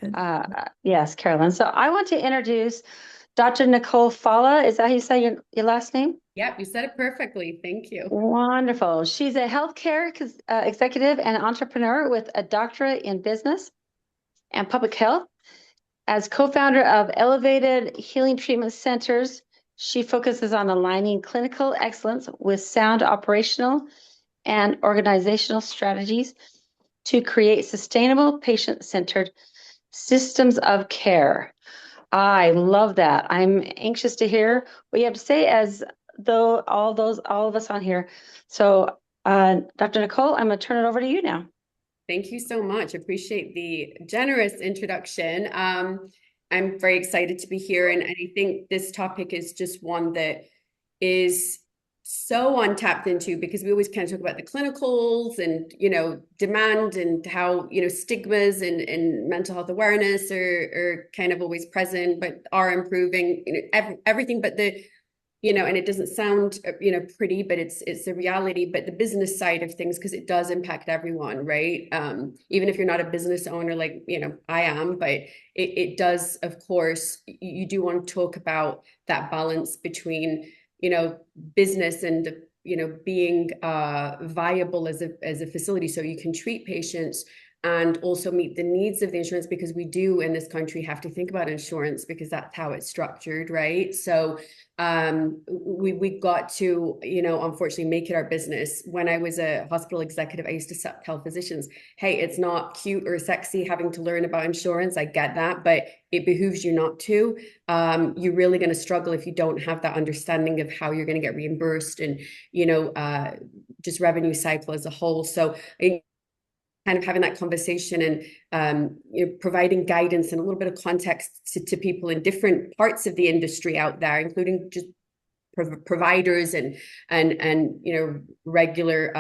Good. Yes, Carolyn. So I want to introduce Dr. Nicole Fallah. Is that how you say your last name? Yep, you said it perfectly. Thank you. Wonderful. She's a healthcare executive and entrepreneur with a doctorate in business and public health. As co-founder of Elevated Healing Treatment Centers, she focuses on aligning clinical excellence with sound operational and organizational strategies to create sustainable, patient-centered systems of care. I love that. I'm anxious to hear what you have to say as though all of us on here. So, Dr. Nicole, I'm going to turn it over to you now. Thank you so much. Appreciate the generous introduction. I'm very excited to be here, and I think this topic is just one that is so untapped into because we always kind of talk about the clinicals and demand and how stigmas and mental health awareness are kind of always present but are improving, everything but the and it doesn't sound pretty, but it's the reality. But the business side of things, because it does impact everyone, right? Even if you're not a business owner like I am, but it does, of course. You do want to talk about that balance between business and being viable as a facility, so you can treat patients and also meet the needs of the insurance, because we do in this country have to think about insurance because that's how it's structured, right? So we got to unfortunately make it our business. When I was a hospital executive, I used to tell physicians, hey, it's not cute or sexy having to learn about insurance. I get that, but it behooves you not to. You're really going to struggle if you don't have that understanding of how you're going to get reimbursed and just revenue cycle as a whole. So kind of having that conversation and providing guidance and a little bit of context to people in different parts of the industry out there, including just providers and regular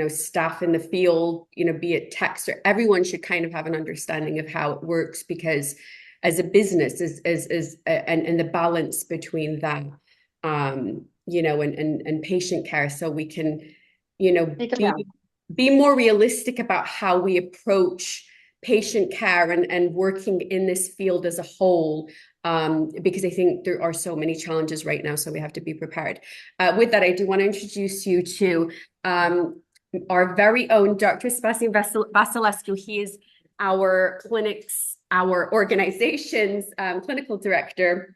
staff in the field, be it techs, or everyone should kind of have an understanding of how it works, because as a business and the balance between that and patient care, so we can be more realistic about how we approach patient care and working in this field as a whole, because I think there are so many challenges right now, so we have to be prepared. With that, I do want to introduce you to our very own Dr. Sebastian Vasilescu. He is our organization's clinical director.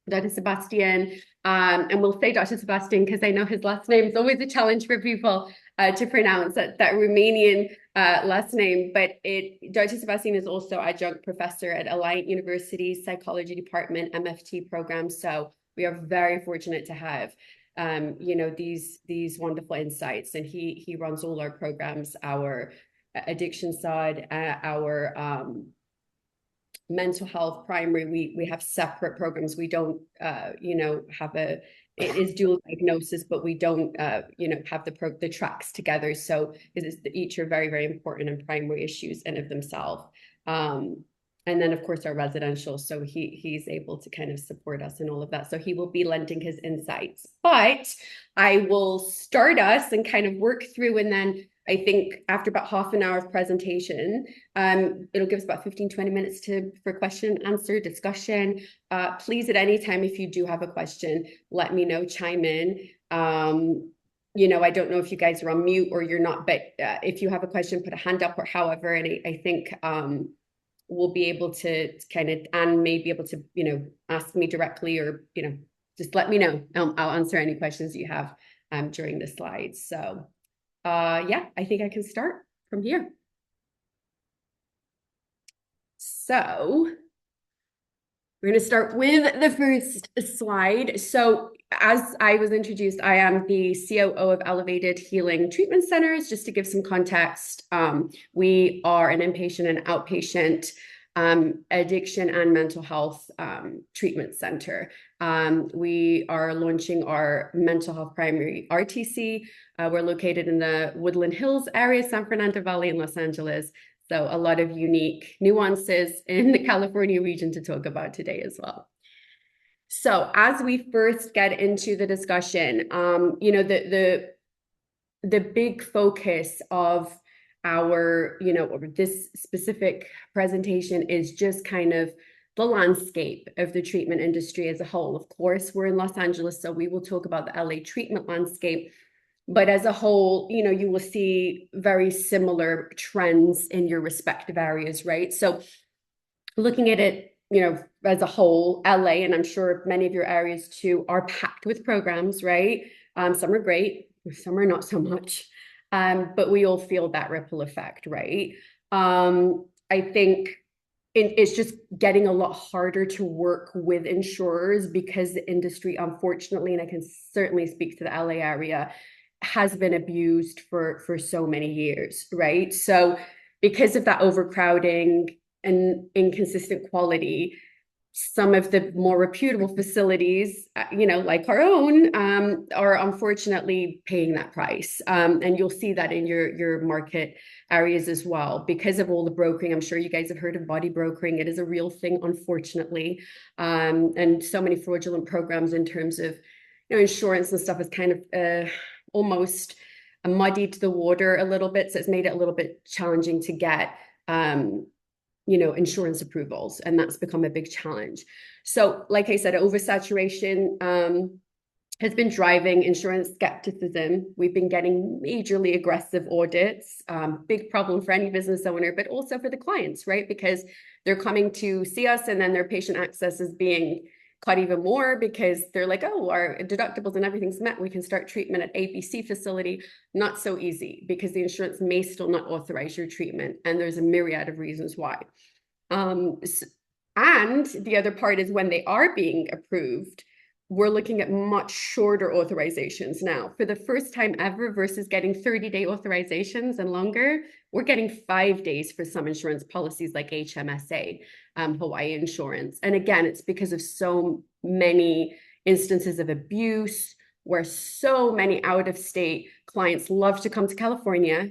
Dr. Sebastian, and we'll say Dr. Sebastian because I know his last name is always a challenge for people to pronounce that Romanian last name. But Dr. Sebastian is also adjunct professor at Alliant University's Psychology Department MFT program. So we are very fortunate to have these wonderful insights, and he runs all our programs, our addiction side, our mental health primary. We have separate programs. We don't have it is dual diagnosis, but we don't have the tracks together. So each are very, very important and primary issues in of themselves. And then, of course, our residential. So he's able to kind of support us in all of that. So he will be lending his insights. But I will start us and kind of work through, and then I think after about half an hour of presentation, it'll give us about 15-20 minutes for question, answer, discussion. Please, at any time, if you do have a question, let me know, chime in. I don't know if you guys are on mute or you're not, but if you have a question, put a hand up or however. And I think we'll be able to kind of, and may be able to, ask me directly, or, just let me know. I'll answer any questions you have during the slides. So yeah, I think I can start from here. So we're going to start with the first slide. So as I was introduced, I am the COO of Elevated Healing Treatment Centers. Just to give some context, we are an inpatient and outpatient addiction and mental health treatment center. We are launching our mental health primary RTC. We're located in the Woodland Hills area, San Fernando Valley, in Los Angeles. So a lot of unique nuances in the California region to talk about today as well. So as we first get into the discussion, the big focus of our, or this specific presentation is just kind of the landscape of the treatment industry as a whole. Of course, we're in Los Angeles, so we will talk about the LA treatment landscape. But as a whole, you will see very similar trends in your respective areas, right? So looking at it, as a whole, LA, and I'm sure many of your areas too, are packed with programs, right? Some are great, some are not so much. But we all feel that ripple effect, right? I think it's just getting a lot harder to work with insurers because the industry, unfortunately, and I can certainly speak to the LA area, has been abused for so many years, right? So because of that overcrowding and inconsistent quality, some of the more reputable facilities, like our own, are unfortunately paying that price. And you'll see that in your market areas as well, because of all the brokering. I'm sure you guys have heard of body brokering. It is a real thing, unfortunately. And so many fraudulent programs in terms of, insurance and stuff is kind of almost muddied the water a little bit. So it's made it a little bit challenging to get, insurance approvals, and that's become a big challenge. So, like I said, oversaturation has been driving insurance skepticism. We've been getting majorly aggressive audits, big problem for any business owner, but also for the clients, right? Because they're coming to see us and then their patient access is being cut even more because they're like, oh, our deductibles and everything's met. We can start treatment at ABC facility. Not so easy because the insurance may still not authorize your treatment. And there's a myriad of reasons why. And the other part is when they are being approved, we're looking at much shorter authorizations now. For the first time ever versus getting 30-day authorizations and longer, we're getting 5 days for some insurance policies like HMSA, Hawaii Insurance. And again, it's because of so many instances of abuse where so many out-of-state clients love to come to California.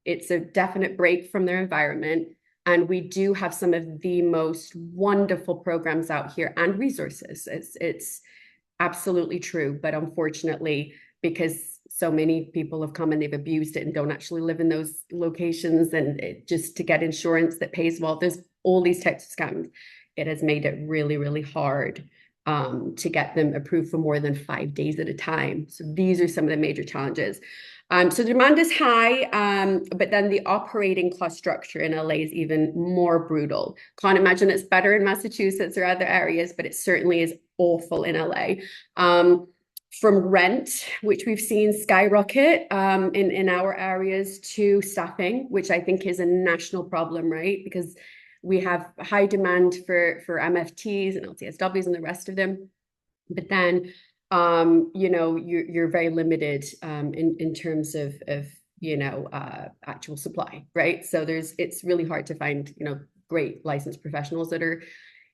It's a definite break from their environment. And we do have some of the most wonderful programs out here and resources. It's absolutely true. But unfortunately, because so many people have come and they've abused it and don't actually live in those locations, and just to get insurance that pays well, there's all these types of scams. It has made it really, really hard to get them approved for more than 5 days at a time. So these are some of the major challenges. So demand is high, but then the operating cost structure in LA is even more brutal. Can't imagine it's better in Massachusetts or other areas, but it certainly is awful in LA. From rent, which we've seen skyrocket in our areas, to staffing, which I think is a national problem, right? Because we have high demand for MFTs and LCSWs and the rest of them. But then you're very limited in terms of actual supply, right? So it's really hard to find great licensed professionals that are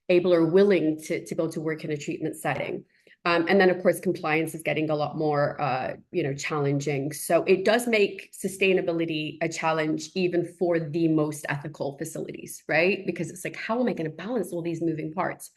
able or willing to be able to work in a treatment setting. And then, of course, compliance is getting a lot more, challenging. So it does make sustainability a challenge even for the most ethical facilities, right? Because it's like, how am I going to balance all these moving parts?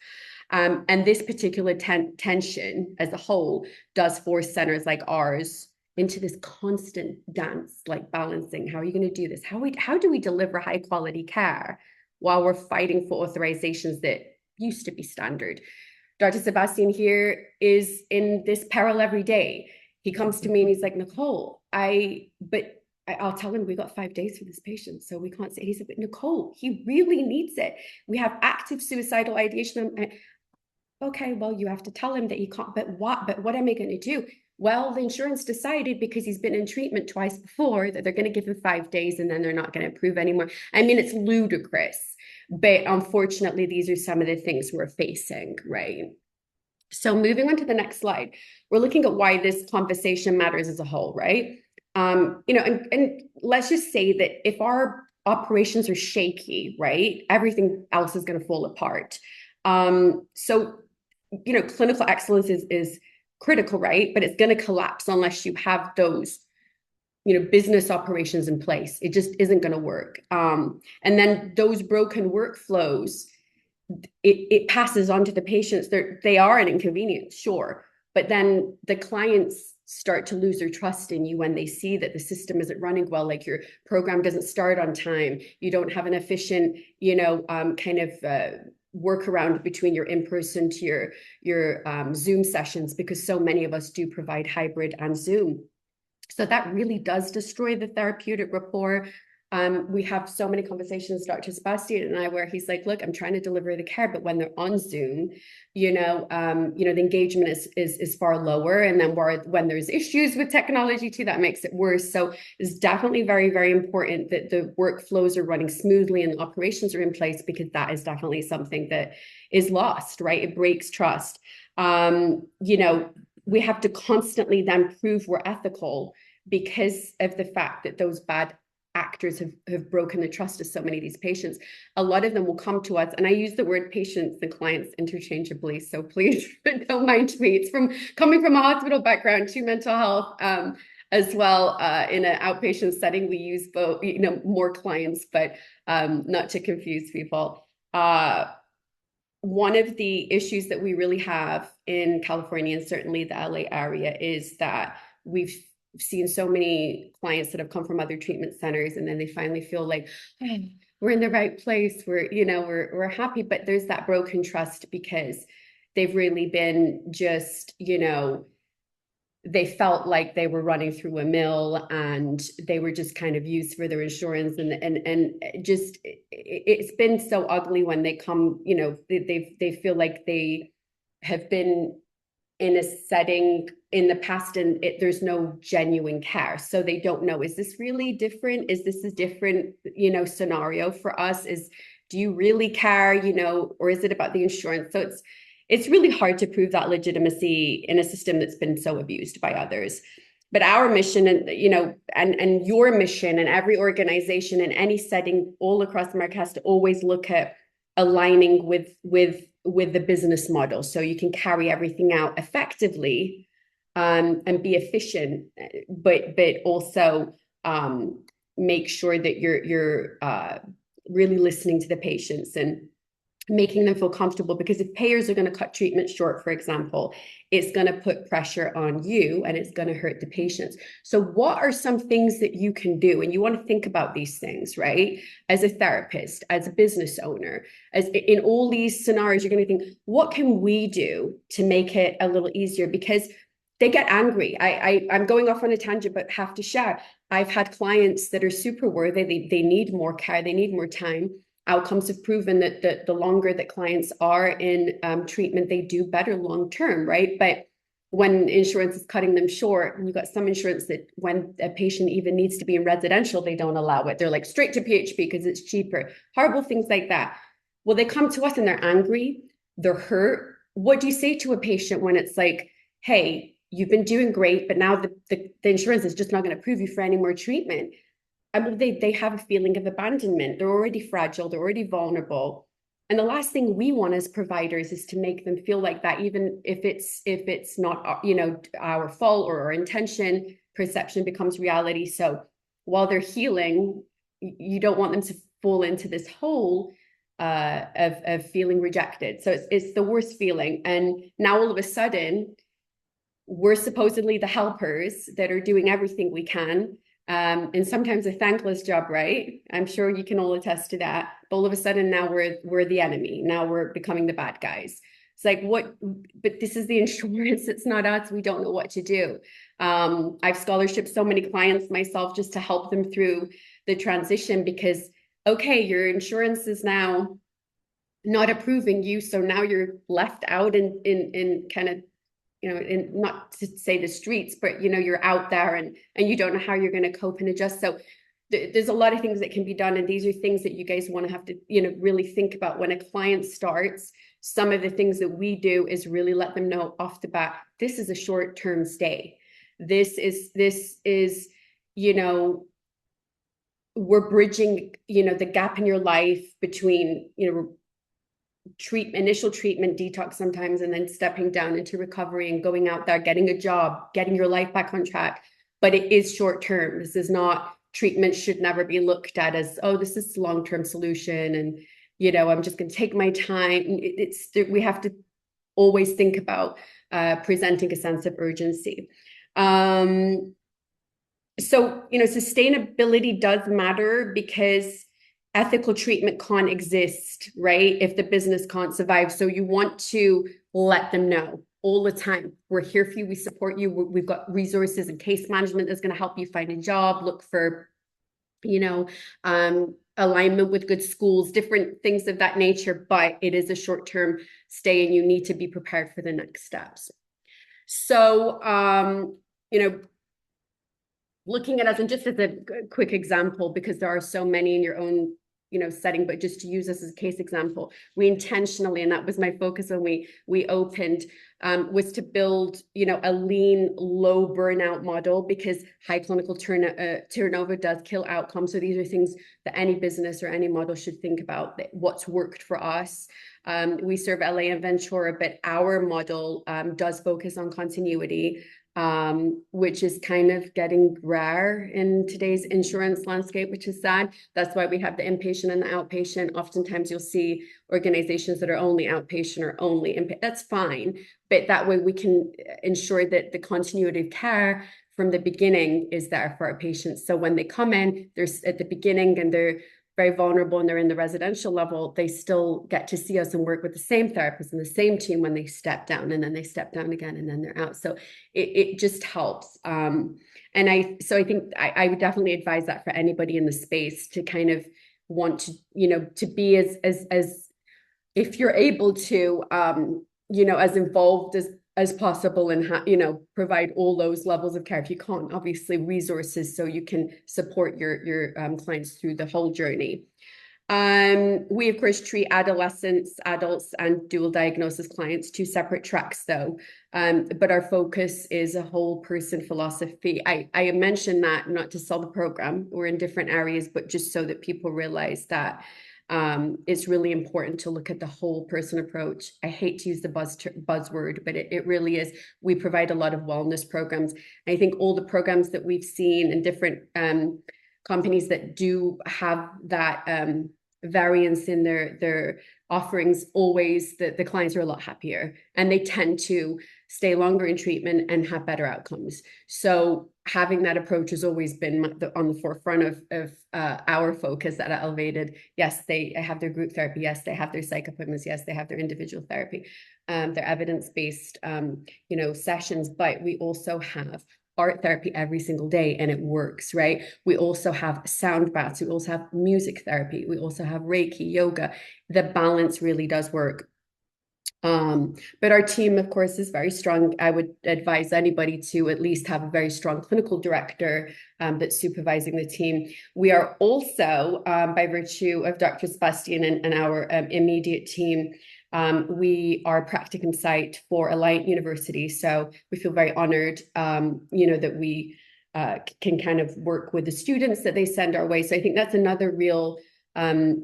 And this particular tension as a whole does force centers like ours into this constant dance, like balancing. How are you going to do this? How do we deliver high quality care while we're fighting for authorizations that used to be standard? Dr. Sebastian here is in this peril every day. He comes to me and he's like, Nicole, I'll tell him we got 5 days for this patient, so we can't say. He said, but Nicole, he really needs it. We have active suicidal ideation. Okay, well, you have to tell him that he can't, but what am I going to do? Well, the insurance decided because he's been in treatment twice before that they're going to give him 5 days and then they're not going to approve anymore. I mean, it's ludicrous. But unfortunately, these are some of the things we're facing, right? So moving on to the next slide, we're looking at why this conversation matters as a whole, right? And let's just say that if our operations are shaky, right, everything else is going to fall apart. So, clinical excellence is critical, right? But it's going to collapse unless you have those business operations in place. It just isn't going to work. And then those broken workflows, it passes on to the patients. They are an inconvenience, sure, but then the clients start to lose their trust in you when they see that the system isn't running well, like your program doesn't start on time, you don't have an efficient, workaround between your in-person to your Zoom sessions, because so many of us do provide hybrid and Zoom. So that really does destroy the therapeutic rapport. We have so many conversations, Dr. Sebastian and I, where he's like, look, I'm trying to deliver the care, but when they're on Zoom, the engagement is far lower. And then when there's issues with technology too, that makes it worse. So it's definitely very, very important that the workflows are running smoothly and the operations are in place, because that is definitely something that is lost, right? It breaks trust. We have to constantly then prove we're ethical because of the fact that those bad actors have broken the trust of so many of these patients. A lot of them will come to us, and I use the word patients and clients interchangeably, so please don't mind me. It's from coming from a hospital background to mental health as well. In an outpatient setting, we use both, more clients, but not to confuse people. One of the issues that we really have in California, and certainly the LA area, is that we've seen so many clients that have come from other treatment centers, and then they finally feel like, hey, we're in the right place, we're happy, but there's that broken trust because they've really been just, they felt like they were running through a mill and they were just kind of used for their insurance, and just it's been so ugly when they come, they feel like they have been in a setting in the past and there's no genuine care. So they don't know, is this really different? Is this a different, scenario for us? Do you really care, or is it about the insurance? So it's really hard to prove that legitimacy in a system that's been so abused by others. But our mission and your mission, and every organization in any setting all across America, has to always look at aligning with the business model, so you can carry everything out effectively and be efficient, but also make sure that you're really listening to the patients and making them feel comfortable. Because if payers are going to cut treatment short, for example, it's going to put pressure on you and it's going to hurt the patients. So what are some things that you can do? And you want to think about these things, right? As a therapist, as a business owner, as in all these scenarios, you're going to think, what can we do to make it a little easier? Because they get angry. I'm going off on a tangent, but have to share. I've had clients that are super worthy. They need more care. They need more time. Outcomes have proven that the longer that clients are in treatment, they do better long term, right? But when insurance is cutting them short, and you've got some insurance that when a patient even needs to be in residential, they don't allow it. They're like straight to PHP because it's cheaper. Horrible things like that. Well, they come to us and they're angry, they're hurt. What do you say to a patient when it's like, hey, you've been doing great, but now the insurance is just not going to approve you for any more treatment? I mean, they have a feeling of abandonment. They're already fragile. They're already vulnerable. And the last thing we want as providers is to make them feel like that, even if it's not, our fault or our intention. Perception becomes reality. So while they're healing, you don't want them to fall into this hole of feeling rejected. So it's the worst feeling. And now all of a sudden, we're supposedly the helpers that are doing everything we can. And sometimes a thankless job, right? I'm sure you can all attest to that. But all of a sudden now we're the enemy. Now we're becoming the bad guys. It's like, what? But this is the insurance. It's not us. We don't know what to do. I've scholarshiped so many clients myself just to help them through the transition, because, okay, your insurance is now not approving you. So now you're left out in kind of, in, not to say the streets, but, you're out there and you don't know how you're going to cope and adjust. So there's a lot of things that can be done. And these are things that you guys want to have to, really think about when a client starts. Some of the things that we do is really let them know off the bat, this is a short-term stay. This is, we're bridging, the gap in your life between, initial treatment, detox sometimes, and then stepping down into recovery and going out there, getting a job, getting your life back on track. But it is short term. This is not, treatment should never be looked at as, oh, this is a long-term solution. And, I'm just going to take my time. We have to always think about presenting a sense of urgency. So, sustainability does matter because ethical treatment can't exist, right? If the business can't survive. So you want to let them know all the time. We're here for you. We support you. We've got resources and case management that's going to help you find a job, look for, alignment with good schools, different things of that nature. But it is a short-term stay and you need to be prepared for the next steps. So, looking at us, and just as a quick example, because there are so many in your own setting, but just to use this as a case example, we intentionally, and that was my focus when we opened, was to build a lean, low burnout model, because high clinical turnover does kill outcomes. So these are things that any business or any model should think about, what's worked for us. We serve LA and Ventura, but our model does focus on continuity, which is kind of getting rare in today's insurance landscape, which is sad. That's why we have the inpatient and the outpatient. Oftentimes you'll see organizations that are only outpatient or only inpatient. That's fine, but that way we can ensure that the continuity of care from the beginning is there for our patients. So when they come in, they're at the beginning and they're very vulnerable and they're in the residential level, they still get to see us and work with the same therapist and the same team when they step down, and then they step down again and then they're out. So it just helps. And I think I would definitely advise that for anybody in the space to kind of want to, to be as if you're able to, as involved as possible and provide all those levels of care. If you can't, obviously resources so you can support your clients through the whole journey. We of course treat adolescents, adults, and dual diagnosis clients, two separate tracks though. But our focus is a whole person philosophy. I mentioned that not to sell the program. We're in different areas, but just so that people realize that it's really important to look at the whole person approach. I hate to use the buzzword, but it really is. We provide a lot of wellness programs. I think all the programs that we've seen in different companies that do have that variance in their offerings, always the clients are a lot happier and they tend to stay longer in treatment and have better outcomes. So having that approach has always been on the forefront of our focus at Elevated. Yes, they have their group therapy. Yes, they have their psych appointments. Yes, they have their individual therapy, their evidence-based, sessions. But we also have art therapy every single day, and it works, right? We also have sound baths. We also have music therapy. We also have Reiki, yoga. The balance really does work. But our team, of course, is very strong. I would advise anybody to at least have a very strong clinical director that's supervising the team. We are also, by virtue of Dr. Sebastian and our immediate team, we are a practicum site for Alliant University. So we feel very honored, that we can kind of work with the students that they send our way. So I think that's another real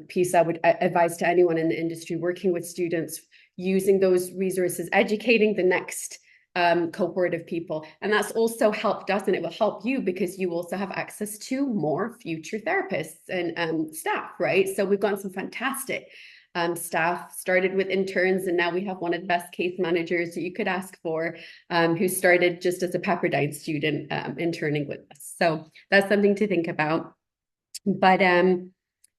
piece I would advise to anyone in the industry working with students, using those resources, educating the next cohort of people. And that's also helped us, and it will help you because you also have access to more future therapists and staff, right? So we've got some fantastic staff, started with interns, and now we have one of the best case managers that you could ask for, who started just as a Pepperdine student interning with us. So that's something to think about. But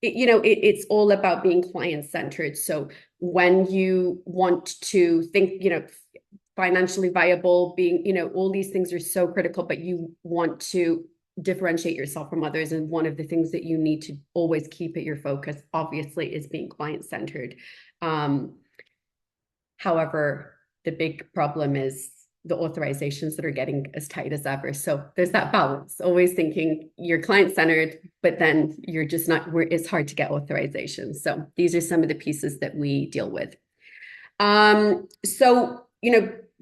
it's all about being client-centered. So when you want to think, financially viable, being, all these things are so critical, but you want to differentiate yourself from others. And one of the things that you need to always keep at your focus, obviously, is being client-centered. However, the big problem is the authorizations that are getting as tight as ever. So there's that balance, always thinking you're client-centered, but then you're just not, it's hard to get authorizations. So these are some of the pieces that we deal with.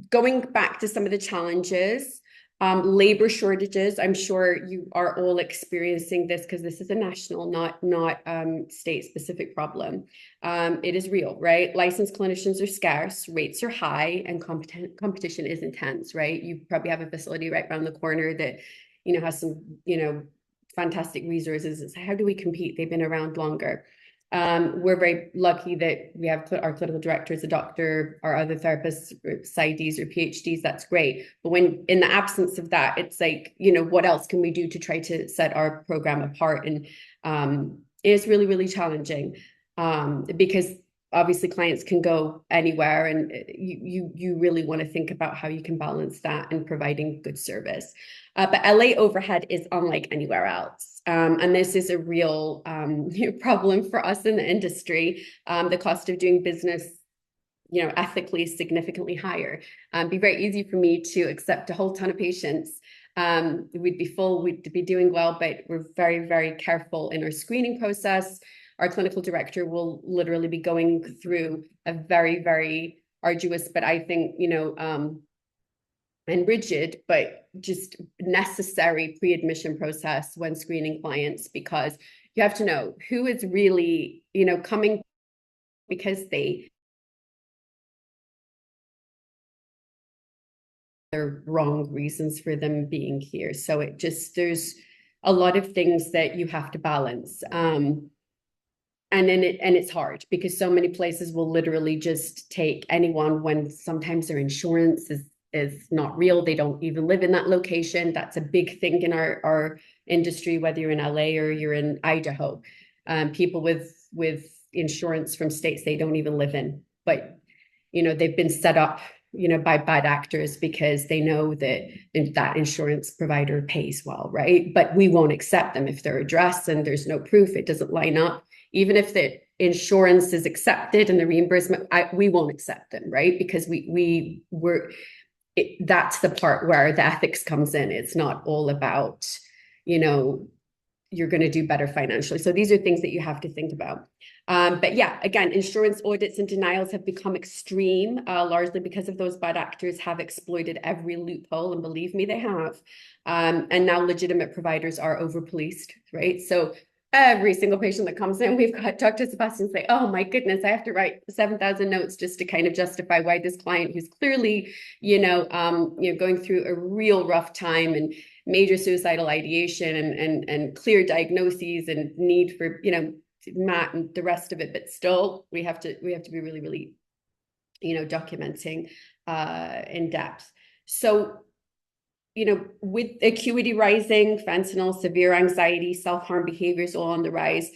Going back to some of the challenges, labor shortages, I'm sure you are all experiencing this because this is a national, not state-specific problem. It is real, right? Licensed clinicians are scarce, rates are high, and competition is intense, right? You probably have a facility right around the corner that, has some, fantastic resources. It's how do we compete? They've been around longer. We're very lucky that we have our clinical director is a doctor, our other therapists, PsyDs or PhDs, that's great. But when in the absence of that, it's like, you know, what else can we do to try to set our program apart? And it's really, really challenging because obviously clients can go anywhere, and you really want to think about how you can balance that and providing good service. But LA overhead is unlike anywhere else. And this is a real problem for us in the industry. The cost of doing business, you know, ethically is significantly higher. It'd be very easy for me to accept a whole ton of patients. We'd be full, we'd be doing well, but we're very, very careful in our screening process. Our clinical director will literally be going through a very, very arduous, but I think, you know, and rigid, but just necessary pre-admission process when screening clients, because you have to know who is really, you know, coming because they're wrong reasons for them being here. So it just, there's a lot of things that you have to balance. And then it's hard because so many places will literally just take anyone when sometimes their insurance is not real. They don't even live in that location. That's a big thing in our industry, whether you're in LA or you're in Idaho. People with insurance from states they don't even live in, but you know, they've been set up, you know, by bad actors because they know that that insurance provider pays well, right? But we won't accept them if their address and there's no proof, it doesn't line up. Even if the insurance is accepted and the reimbursement, we won't accept them, right? Because that's the part where the ethics comes in. It's not all about, you know, you're going to do better financially. So these are things that you have to think about. But yeah, again, insurance audits and denials have become extreme, largely because of those bad actors have exploited every loophole, and believe me, they have. And now legitimate providers are over-policed, right? So every single patient that comes in, we've got Dr. Sebastian say, oh my goodness, I have to write 7,000 notes just to kind of justify why this client who's clearly, going through a real rough time and major suicidal ideation and clear diagnoses and need for, you know, MAT and the rest of it, but still we have to be really, really, you know, documenting in depth. So, you know, with acuity rising, fentanyl, severe anxiety, self-harm behaviors all on the rise,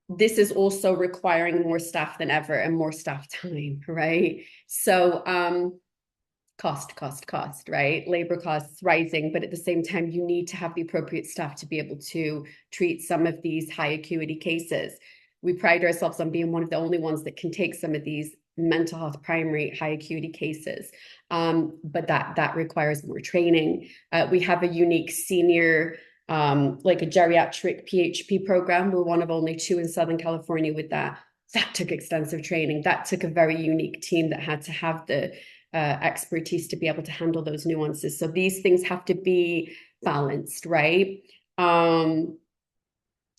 this is also requiring more staff than ever and more staff time, right? So cost, right? Labor costs rising, but at the same time, you need to have the appropriate staff to be able to treat some of these high acuity cases. We pride ourselves on being one of the only ones that can take some of these mental health primary high acuity cases. But that requires more training. We have a unique senior, like a geriatric PHP program. We're one of only 2 in Southern California with that. That took extensive training. That took a very unique team that had to have the expertise to be able to handle those nuances. So these things have to be balanced, right?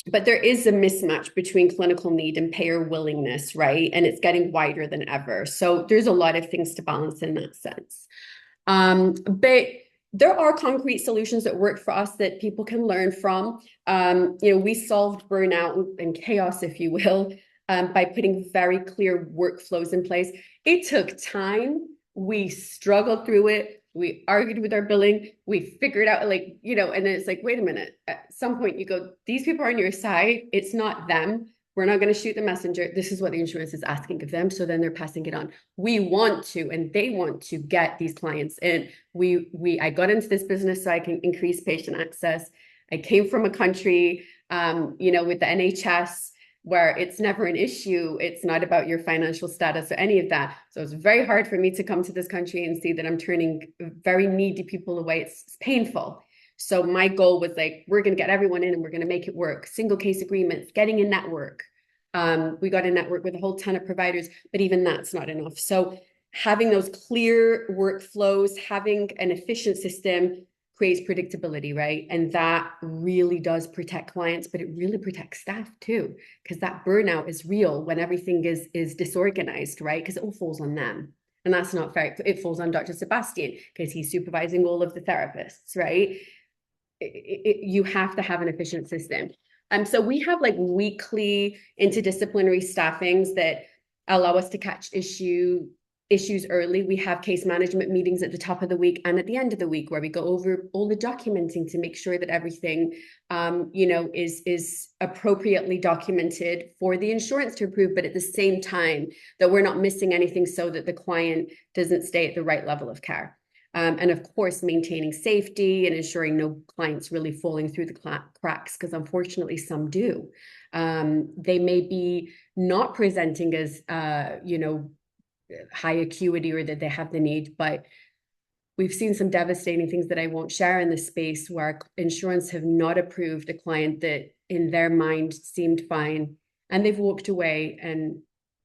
But there is a mismatch between clinical need and payer willingness, right? And it's getting wider than ever. So there's a lot of things to balance in that sense. But there are concrete solutions that work for us that people can learn from. We solved burnout and chaos, if you will, by putting very clear workflows in place. It took time. We struggled through it. We argued with our billing. We figured out, and then it's like, wait a minute. At some point you go, these people are on your side. It's not them. We're not going to shoot the messenger. This is what the insurance is asking of them. So then they're passing it on. We want to, and they want to get these clients in. I got into this business so I can increase patient access. I came from a country, with the NHS, where it's never an issue. It's not about your financial status or any of that. So it's very hard for me to come to this country and see that I'm turning very needy people away. It's painful. So my goal was like, we're going to get everyone in and we're going to make it work. Single case agreements, getting a network. We got a network with a whole ton of providers, but even that's not enough. So having those clear workflows, having an efficient system creates predictability, right? And that really does protect clients, but it really protects staff too, because that burnout is real when everything is disorganized, right? Because it all falls on them. And that's not fair. It falls on Dr. Sebastian because he's supervising all of the therapists, right? You have to have an efficient system. So we have like weekly interdisciplinary staffings that allow us to catch issues early. We have case management meetings at the top of the week and at the end of the week where we go over all the documenting to make sure that everything, is appropriately documented for the insurance to approve, but at the same time that we're not missing anything so that the client doesn't stay at the right level of care. And of course, maintaining safety and ensuring no clients really falling through the cracks, because unfortunately some do. They may be not presenting as, high acuity or that they have the need, but we've seen some devastating things that I won't share in this space where insurance have not approved a client that in their mind seemed fine and they've walked away and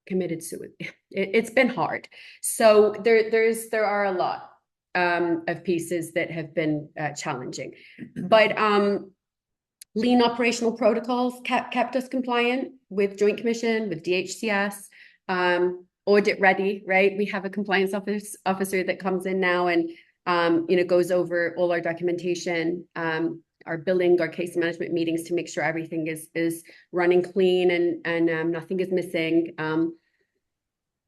committed suicide. It's been hard. So there are a lot of pieces that have been challenging, but lean operational protocols kept us compliant with Joint Commission, with DHCS, audit ready, right? We have a compliance officer that comes in now and goes over all our documentation, our billing, our case management meetings to make sure everything is running clean and nothing is missing.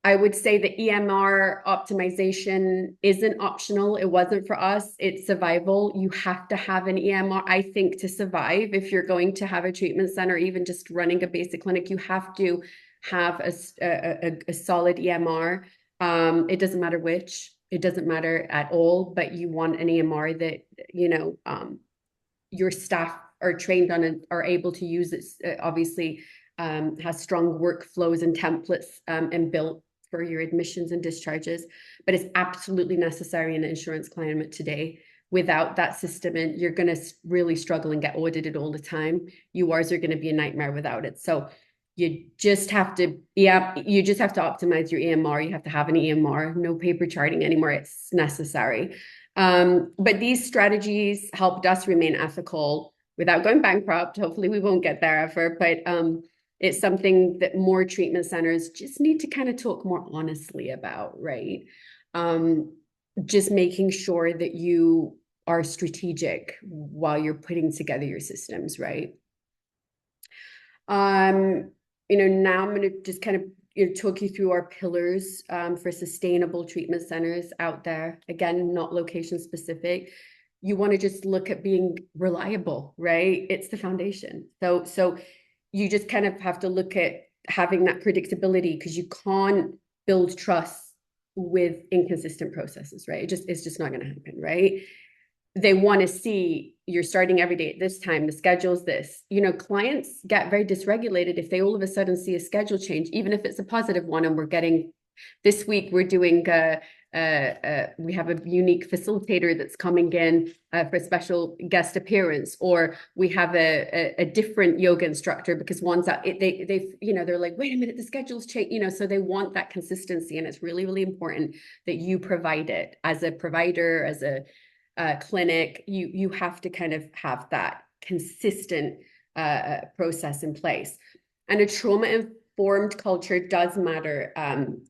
I would say the EMR optimization isn't optional. It wasn't for us. It's survival. You have to have an EMR, I think, to survive. If you're going to have a treatment center, even just running a basic clinic, you have to have a solid EMR. It doesn't matter which. It doesn't matter at all, but you want an EMR that, your staff are trained on and are able to use. It obviously has strong workflows and templates and built for your admissions and discharges, but it's absolutely necessary in an insurance climate today. Without that system, and you're going to really struggle and get audited all the time. URs are going to be a nightmare without it. So you just have to optimize your EMR. You have to have an EMR, no paper charting anymore. It's necessary. But these strategies helped us remain ethical without going bankrupt. Hopefully we won't get there ever, but it's something that more treatment centers just need to kind of talk more honestly about, right? Just making sure that you are strategic while you're putting together your systems, right? Now I'm going to just kind of talk you through our pillars for sustainable treatment centers out there. Again, not location specific. You want to just look at being reliable, right? It's the foundation. So you just kind of have to look at having that predictability, because you can't build trust with inconsistent processes, right? It's just not going to happen, right? They want to see you're starting every day at this time, the schedule's this. Clients get very dysregulated if they all of a sudden see a schedule change, even if it's a positive one. And we're getting, this week, we're doing, we have a unique facilitator that's coming in for a special guest appearance, or we have a different yoga instructor because one's out, they're like, wait a minute, the schedule's changed, so they want that consistency. And it's really, really important that you provide it as a provider, as a clinic. You have to kind of have that consistent process in place. And a trauma-informed culture does matter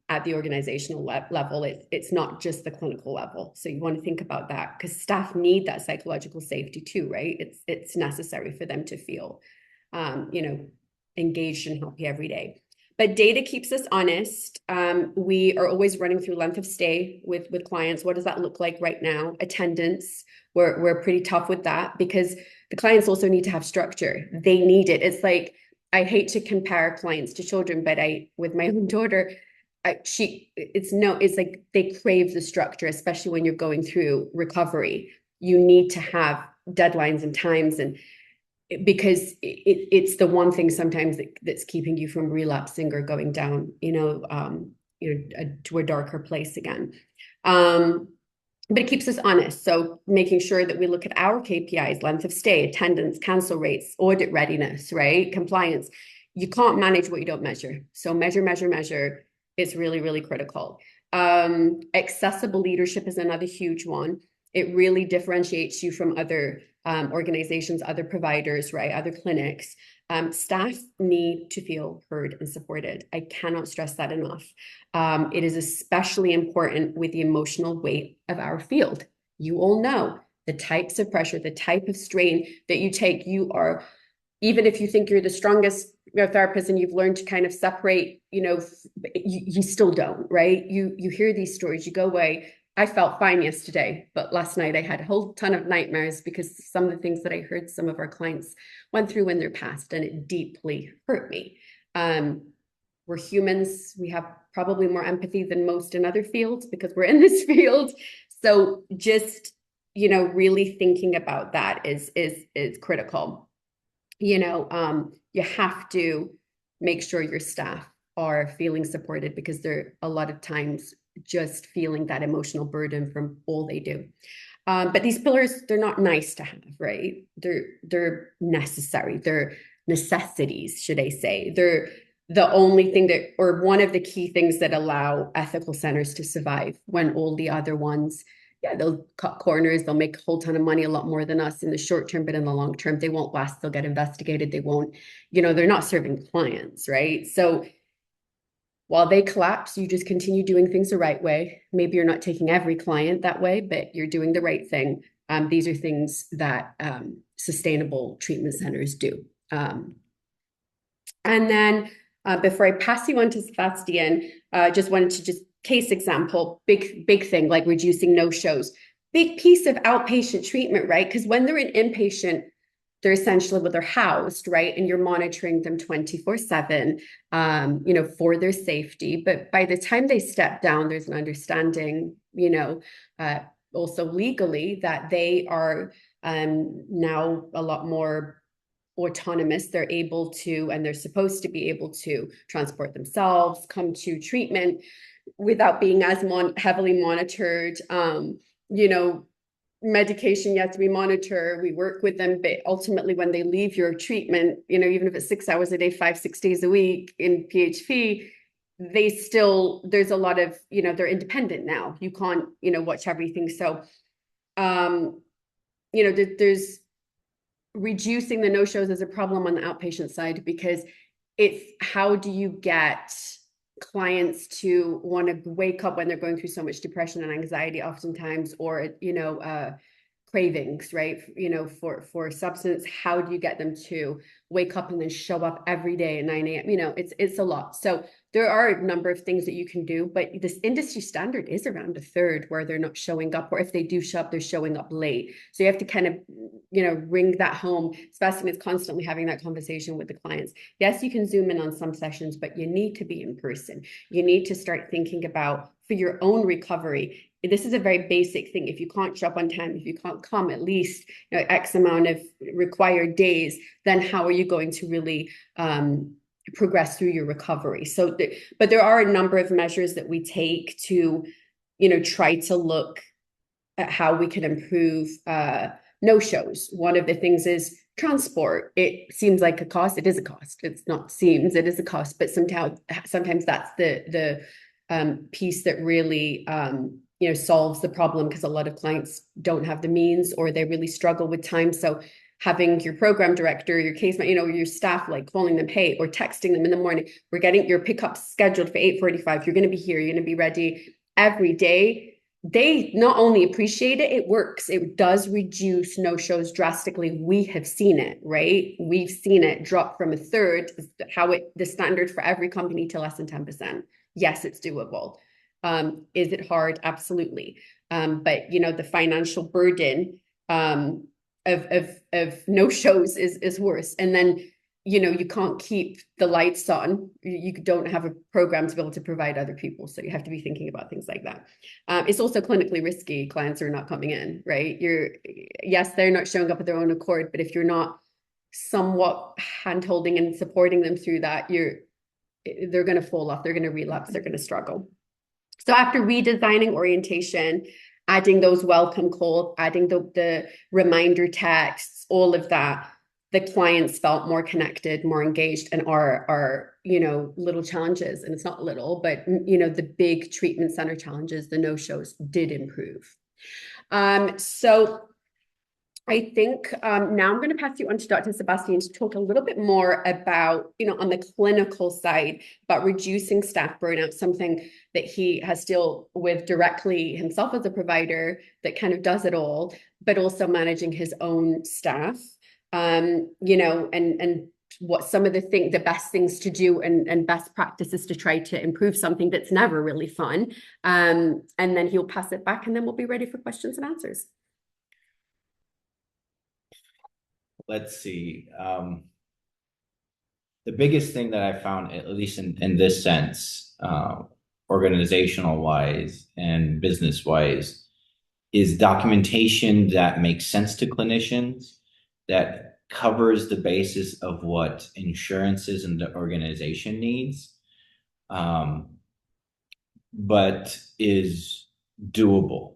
at the organizational level. It's not just the clinical level. So you want to think about that, because staff need that psychological safety too, right? It's necessary for them to feel, engaged and happy every day. But data keeps us honest. We are always running through length of stay with clients. What does that look like right now? Attendance, we're pretty tough with that, because the clients also need to have structure. They need it. It's like, I hate to compare clients to children, but with my own daughter, it's like they crave the structure, especially when you're going through recovery. You need to have deadlines and times, and because it's the one thing sometimes that's keeping you from relapsing or going down, to a darker place again. But it keeps us honest. So making sure that we look at our KPIs, length of stay, attendance, cancel rates, audit readiness, right? Compliance. You can't manage what you don't measure. So measure. It's really, really critical. Accessible leadership is another huge one. It really differentiates you from other organizations, other providers, right? Other clinics. Staff need to feel heard and supported. I cannot stress that enough. It is especially important with the emotional weight of our field. You all know the types of pressure, the type of strain that you take. You are even if you think you're the strongest therapist and you've learned to kind of separate, you still don't, right? You hear these stories, you go away. I felt fine yesterday, but last night I had a whole ton of nightmares because some of the things that I heard some of our clients went through in their past, and it deeply hurt me. We're humans. We have probably more empathy than most in other fields because we're in this field. So just, really thinking about that is critical. You have to make sure your staff are feeling supported because they're a lot of times just feeling that emotional burden from all they do. But these pillars, they're not nice to have, right? They're necessary. They're necessities, should I say. They're the only thing that, or one of the key things that allow ethical centers to survive when all the other ones, yeah, they'll cut corners, they'll make a whole ton of money, a lot more than us in the short term, but in the long term, they won't last, they'll get investigated, they won't, they're not serving clients, right? So while they collapse, you just continue doing things the right way. Maybe you're not taking every client that way, but you're doing the right thing. These are things that sustainable treatment centers do. And then before I pass you on to Sebastian, just wanted to just case example, big thing, like reducing no-shows. Big piece of outpatient treatment, right? Because when they're an inpatient, they're essentially where they're housed, right? And you're monitoring them 24/7, for their safety. But by the time they step down, there's an understanding, also legally that they are now a lot more autonomous. They're able to, and they're supposed to be able to transport themselves, come to treatment without being as heavily monitored. Medication, you have to be monitored. We work with them, but ultimately when they leave your treatment, even if it's 6 hours a day, 5-6 days a week in PHP, there's a lot of, they're independent now. You can't, watch everything. So, there's reducing the no-shows as a problem on the outpatient side, because it's how do you get clients to want to wake up when they're going through so much depression and anxiety oftentimes, or cravings, right, for substance. How do you get them to wake up and then show up every day at 9 a.m.? It's a lot. So there are a number of things that you can do, but this industry standard is around a third where they're not showing up, or if they do show up, they're showing up late. So you have to kind of, ring that home. Sebastian is constantly having that conversation with the clients. Yes, you can Zoom in on some sessions, but you need to be in person. You need to start thinking about, for your own recovery, this is a very basic thing. If you can't show up on time, if you can't come at least X amount of required days, then how are you going to really progress through your recovery? So, but there are a number of measures that we take to, try to look at how we can improve no-shows. One of the things is transport. It seems like a cost. It is a cost. It's not seems, it is a cost, but sometimes that's the piece that really solves the problem, because a lot of clients don't have the means, or they really struggle with time. So having your program director, your case, your staff, like calling them, hey, or texting them in the morning, we're getting your pickup scheduled for 8:45. You're going to be here. You're going to be ready every day. They not only appreciate it, it works. It does reduce no-shows drastically. We have seen it, right? We've seen it drop from a third, the standard for every company, to less than 10%. Yes, it's doable. Is it hard? Absolutely. But the financial burden of no-shows is worse. And then you can't keep the lights on. You don't have a program to be able to provide other people. So you have to be thinking about things like that. It's also clinically risky. Clients are not coming in, right? Yes, they're not showing up at their own accord, but if you're not somewhat hand-holding and supporting them through that, they're going to fall off. They're going to relapse. They're going to struggle. So after redesigning orientation, adding those welcome calls, adding the reminder texts, all of that, the clients felt more connected, more engaged, and our little challenges, and it's not little, but the big treatment center challenges, the no-shows, did improve. So I think now I'm going to pass you on to Dr. Sebastian to talk a little bit more about, on the clinical side, about reducing staff burnout, something that he has to deal with directly himself as a provider that kind of does it all, but also managing his own staff. you know, and what some of the best things to do and best practices to try to improve something that's never really fun. And then he'll pass it back, and then we'll be ready for questions and answers. Let's see. The biggest thing that I found, at least in this sense, organizational wise and business wise, is documentation that makes sense to clinicians, that covers the basis of what insurances and the organization needs, but is doable.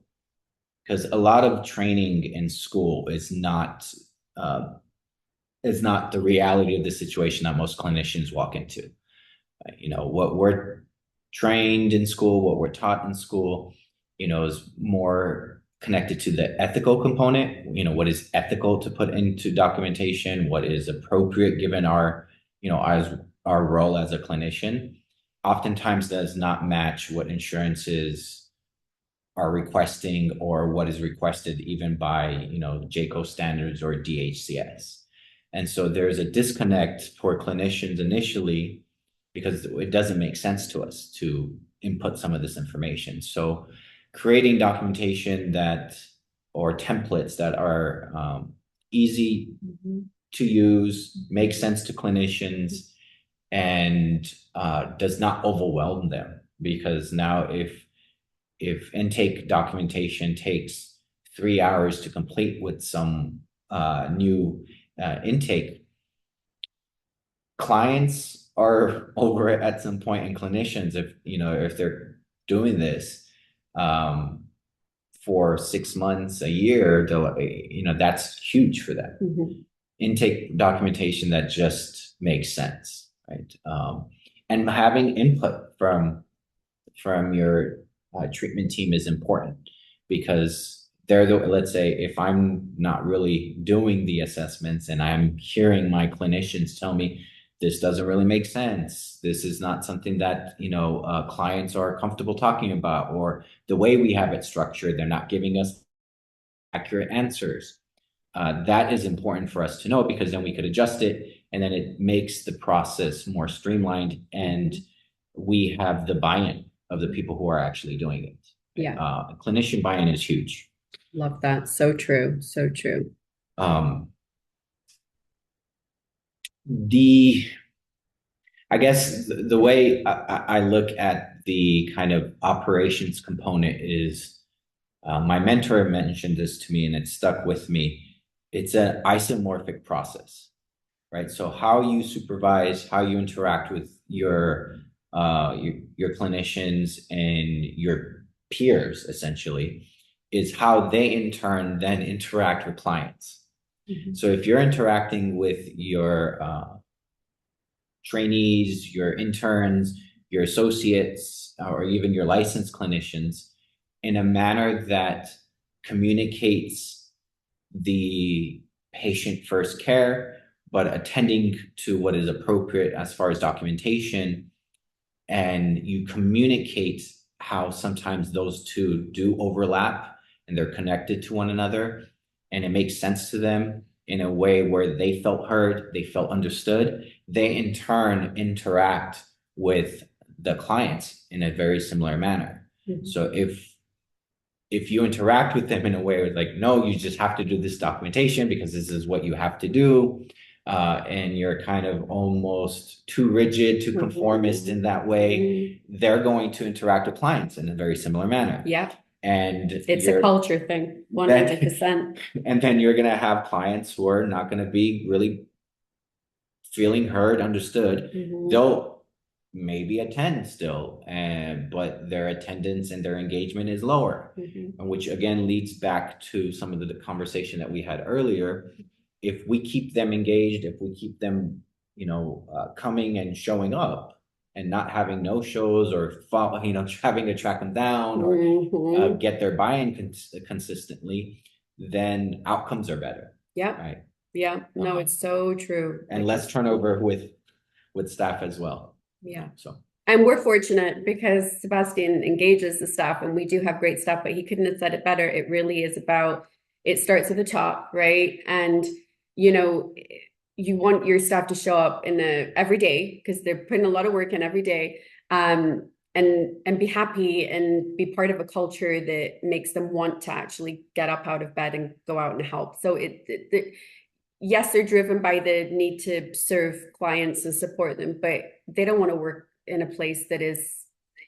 Because a lot of training in school is not the reality of the situation that most clinicians walk into. You know, what we're trained in school, what we're taught in school, you know, is more connected to the ethical component. You know, what is ethical to put into documentation, what is appropriate given our, you know, as our role as a clinician, oftentimes does not match what insurances are requesting or what is requested even by, you know, JCO standards or DHCS. And so there's a disconnect for clinicians initially because it doesn't make sense to us to input some of this information. So creating documentation that, or templates that are easy to use, make sense to clinicians, and does not overwhelm them. Because now if intake documentation takes 3 hours to complete with some new intake, clients are over it at some point, and clinicians, if you know, if they're doing this for 6 months, a year, you know, that's huge for them. Intake documentation that just makes sense, right? And having input from your treatment team is important, because let's say if I'm not really doing the assessments and I'm hearing my clinicians tell me this doesn't really make sense, this is not something that, you know, clients are comfortable talking about, or the way we have it structured, they're not giving us accurate answers. That is important for us to know, because then we could adjust it, and then it makes the process more streamlined, and we have the buy-in of the people who are actually doing it. Yeah. Clinician buy-in is huge. Love that. So true. So true. I guess the way I look at the kind of operations component is, my mentor mentioned this to me and it stuck with me. It's an isomorphic process, right? So how you supervise, how you interact with your clinicians and your peers, essentially, is how they in turn then interact with clients. So if you're interacting with your trainees, your interns, your associates, or even your licensed clinicians in a manner that communicates the patient first care, but attending to what is appropriate as far as documentation, and you communicate how sometimes those two do overlap and they're connected to one another, and it makes sense to them in a way where they felt heard, they felt understood, they in turn interact with the clients in a very similar manner. So if you interact with them in a way like, no, you just have to do this documentation because this is what you have to do, and you're kind of almost too rigid, too conformist in that way, they're going to interact with clients in a very similar manner. Yeah. And it's a culture thing, 100%. And then you're going to have clients who are not going to be really feeling heard, understood. They'll maybe attend still, but their attendance and their engagement is lower, which again leads back to some of the conversation that we had earlier. If we keep them engaged, if we keep them, you know, coming and showing up, and not having no shows or follow, you know, having to track them down or get their buy-in consistently, then outcomes are better. Yeah. Right. Yeah. No, it's so true. And less turnover with staff as well. Yeah. So. And we're fortunate because Sebastian engages the staff, and we do have great staff, but he couldn't have said it better. It really is about, it starts at the top, right? And you know, you want your staff to show up every day because they're putting a lot of work in every day, and be happy and be part of a culture that makes them want to actually get up out of bed and go out and help. So yes, they're driven by the need to serve clients and support them, but they don't want to work in a place that is,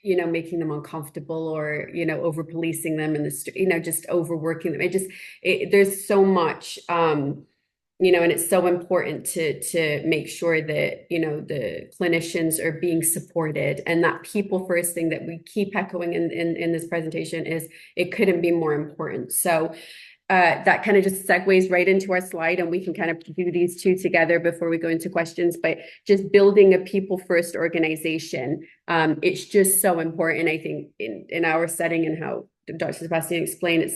making them uncomfortable or, over policing them and just overworking them. There's so much, and it's so important to make sure that, the clinicians are being supported, and that people first thing that we keep echoing in this presentation is it couldn't be more important. So that kind of just segues right into our slide, and we can kind of do these two together before we go into questions. But just building a people first organization, it's just so important. I think in our setting and how Dr. Sebastian explained,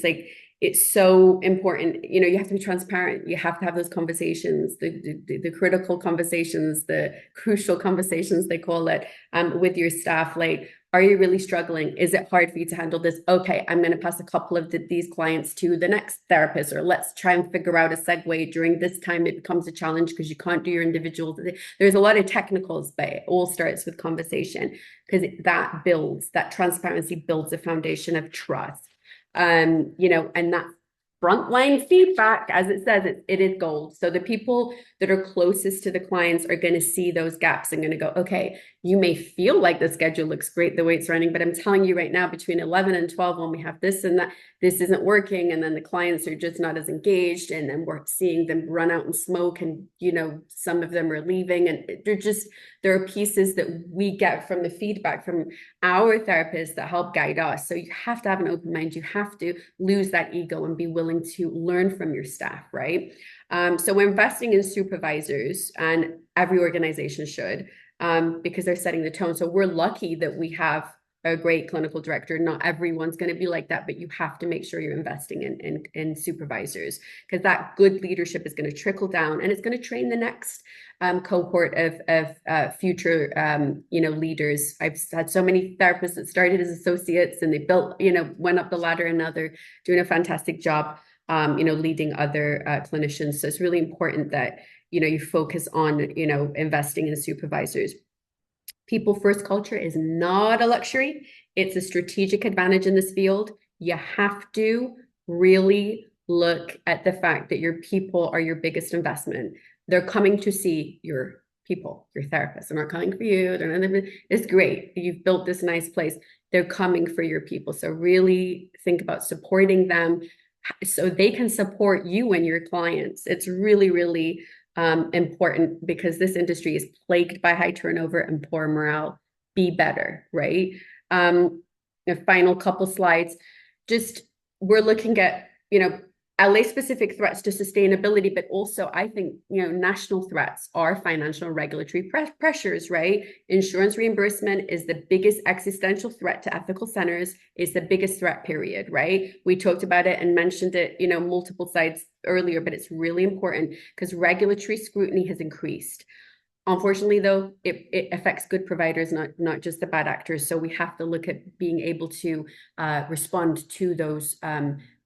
it's so important. You have to be transparent. You have to have those conversations, the critical conversations, the crucial conversations, they call it, with your staff. Like, are you really struggling? Is it hard for you to handle this? Okay, I'm going to pass a couple of these clients to the next therapist, or let's try and figure out a segue during this time. It becomes a challenge because you can't do your individual. There's a lot of technicals, but it all starts with conversation, because that transparency builds a foundation of trust. And that frontline feedback, as it says, it is gold. So the people that are closest to the clients are going to see those gaps and going to go, okay, you may feel like the schedule looks great the way it's running, but I'm telling you right now, between 11 and 12, when we have this and that, this isn't working. And then the clients are just not as engaged. And then we're seeing them run out and smoke, and, some of them are leaving. And there are pieces that we get from the feedback from our therapists that help guide us. So you have to have an open mind. You have to lose that ego and be willing to learn from your staff, right? So we're investing in supervisors, and every organization should, because they're setting the tone. So we're lucky that we have a great clinical director. Not everyone's going to be like that, but you have to make sure you're investing in supervisors, because that good leadership is going to trickle down, and it's going to train the next cohort of future leaders. I've had so many therapists that started as associates, and they built, went up the ladder, and now they're doing a fantastic job leading other clinicians. So it's really important that you focus on investing in supervisors. People first culture is not a luxury. It's a strategic advantage in this field. You have to really look at the fact that your people are your biggest investment. They're coming to see your people, your therapists. They're not coming for you. It's great. You've built this nice place. They're coming for your people. So really think about supporting them so they can support you and your clients. It's really, really important, because this industry is plagued by high turnover and poor morale. Be better, right? The final couple slides, just we're looking at, LA specific threats to sustainability, but also I think, national threats are financial and regulatory pressures, right? Insurance reimbursement is the biggest existential threat to ethical centers, is the biggest threat, period, right? We talked about it and mentioned it, multiple sides earlier, but it's really important because regulatory scrutiny has increased. Unfortunately, though, it affects good providers, not just the bad actors. So we have to look at being able to respond to those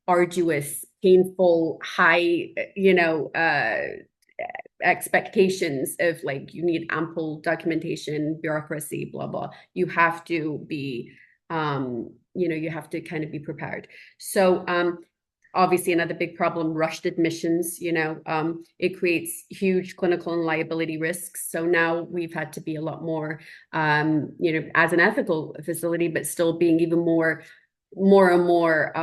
arduous, painful, high, expectations of, like, you need ample documentation, bureaucracy, blah, blah. You have to be, you have to kind of be prepared. So, obviously, another big problem, rushed admissions, it creates huge clinical and liability risks. So now we've had to be a lot more, as an ethical facility, but still being even more and more,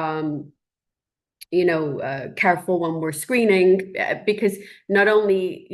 careful when we're screening, because not only,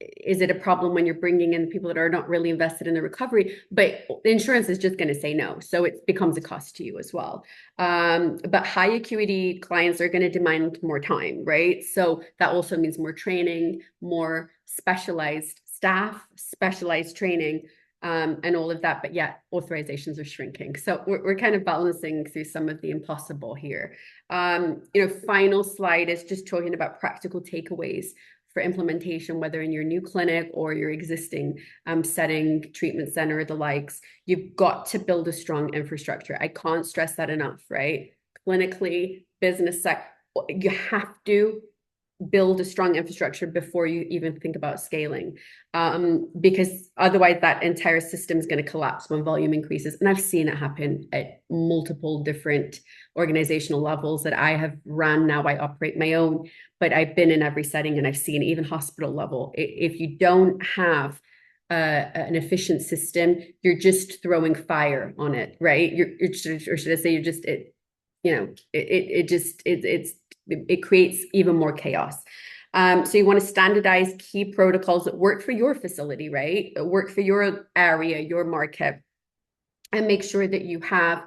is it a problem when you're bringing in people that are not really invested in the recovery, but the insurance is just going to say no. So it becomes a cost to you as well. But high acuity clients are going to demand more time, right? So that also means more training, more specialized staff, specialized training, and all of that. But yeah, authorizations are shrinking. So we're kind of balancing through some of the impossible here. Final slide is just talking about practical takeaways for implementation, whether in your new clinic or your existing setting, treatment center, or the likes. You've got to build a strong infrastructure. I can't stress that enough, right? Clinically, business side, you have to build a strong infrastructure before you even think about scaling, because otherwise that entire system is going to collapse when volume increases. And I've seen it happen at multiple different organizational levels that I have run. Now I operate my own, but I've been in every setting and I've seen even hospital level. If you don't have an efficient system, you're just throwing fire on it, right? Or should I say, you're just it creates even more chaos. So you want to standardize key protocols that work for your facility, right? That work for your area, your market, and make sure that you have,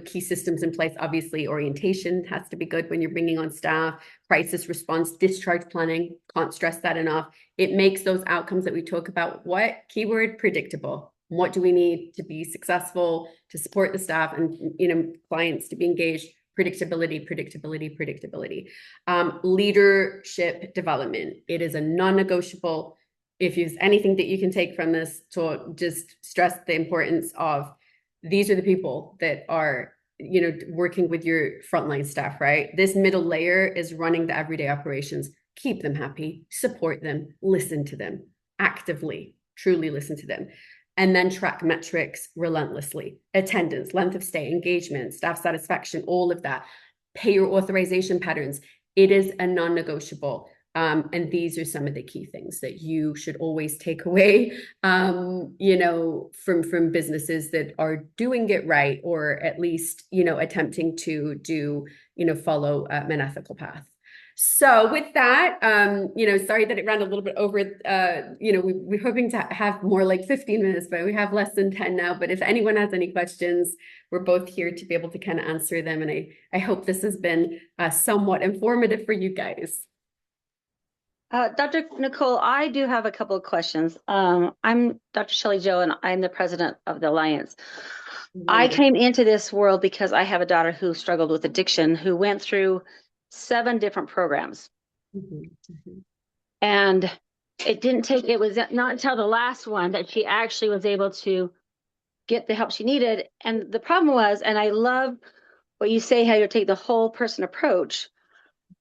key systems in place. Obviously, orientation has to be good when you're bringing on staff, crisis response, discharge planning. Can't stress that enough. It makes those outcomes that we talk about, what keyword, predictable. What do we need to be successful, to support the staff and, clients to be engaged? Predictability, predictability, predictability. Leadership development. It is a non-negotiable. If there's anything that you can take from this talk, just stress the importance of, these are the people that are, working with your frontline staff, right? This middle layer is running the everyday operations. Keep them happy, support them, listen to them actively, truly listen to them. And then track metrics relentlessly. Attendance, length of stay, engagement, staff satisfaction, all of that. Payer authorization patterns. It is a non-negotiable. And these are some of the key things that you should always take away, from businesses that are doing it right, or at least, attempting to do, follow an ethical path. So with that, sorry that it ran a little bit over, we're hoping to have more like 15 minutes, but we have less than 10 now. But if anyone has any questions, we're both here to be able to kind of answer them. And I hope this has been somewhat informative for you guys. Dr. Nicole, I do have a couple of questions. I'm Dr. Shelley Joe, and I'm the president of the Alliance. I came into this world because I have a daughter who struggled with addiction, who went through 7 different programs. And it was not until the last one that she actually was able to get the help she needed. And the problem was, and I love what you say, how you take the whole person approach.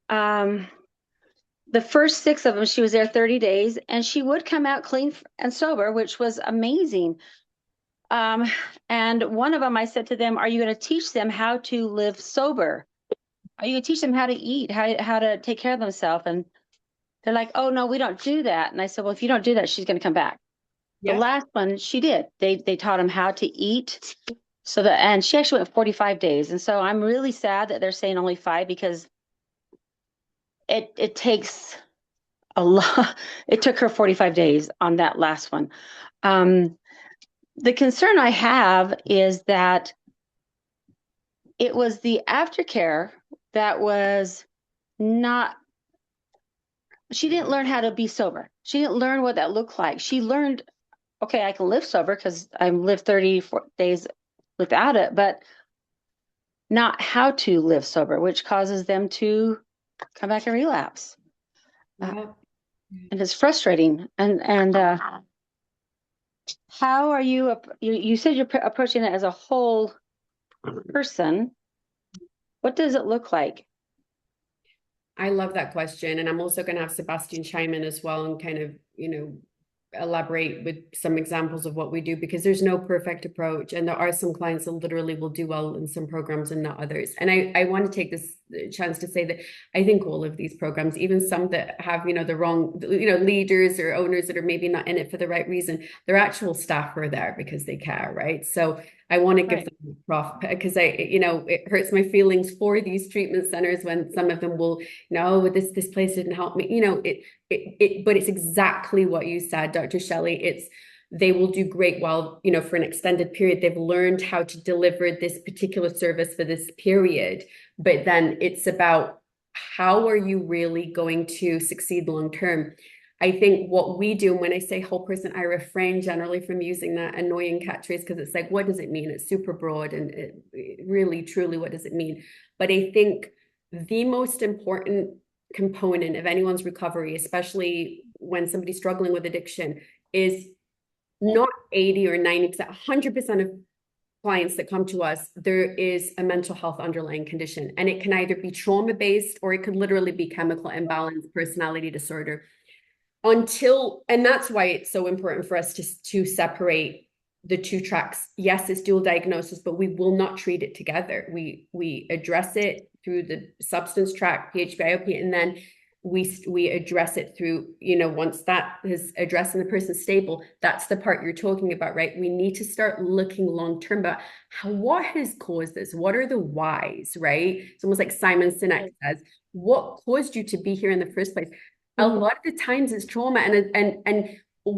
The first 6 of them, she was there 30 days, and she would come out clean and sober, which was amazing. And one of them, I said to them, are you going to teach them how to live sober? Are you going to teach them how to eat, how to take care of themselves? And they're like, oh, no, we don't do that. And I said, well, if you don't do that, she's going to come back. Yeah. The last one, she did. They taught them how to eat. And she actually went 45 days. And so I'm really sad that they're saying only 5, because it takes a lot. It took her 45 days on that last one. The concern I have is that it was the aftercare that was not, she didn't learn how to be sober. She didn't learn what that looked like. She learned, okay, I can live sober because I lived 34 days without it, but not how to live sober, which causes them to come back and relapse. And it's frustrating. And how are you said you're approaching it as a whole person. What does it look like? I love that question. And I'm also going to have Sebastian chime in as well and kind of, elaborate with some examples of what we do, because there's no perfect approach. And there are some clients that literally will do well in some programs and not others. And I want to take this chance to say that I think all of these programs, even some that have, the wrong, leaders or owners that are maybe not in it for the right reason, their actual staff are there because they care, right? So I want to give them prof, because it hurts my feelings for these treatment centers when some of them will, this place didn't help me, but it's exactly what you said, Dr. Shelley. They will do great while, for an extended period, they've learned how to deliver this particular service for this period. But then it's about, how are you really going to succeed long term? I think what we do, and when I say whole person, I refrain generally from using that annoying catchphrase, because it's like, what does it mean? It's super broad, and it really, truly, what does it mean? But I think the most important component of anyone's recovery, especially when somebody's struggling with addiction, is not 80 or 90%, 100% of clients that come to us, there is a mental health underlying condition, and it can either be trauma-based or it could literally be chemical imbalance, personality disorder. And that's why it's so important for us to separate the two tracks. Yes, it's dual diagnosis, but we will not treat it together. We address it through the substance track, PHP-IOP, and then we address it through, once that is addressed and the person's stable, that's the part you're talking about, right? We need to start looking long-term about what has caused this? What are the whys, right? It's almost like Simon Sinek says, what caused you to be here in the first place? A lot of the times it's trauma, and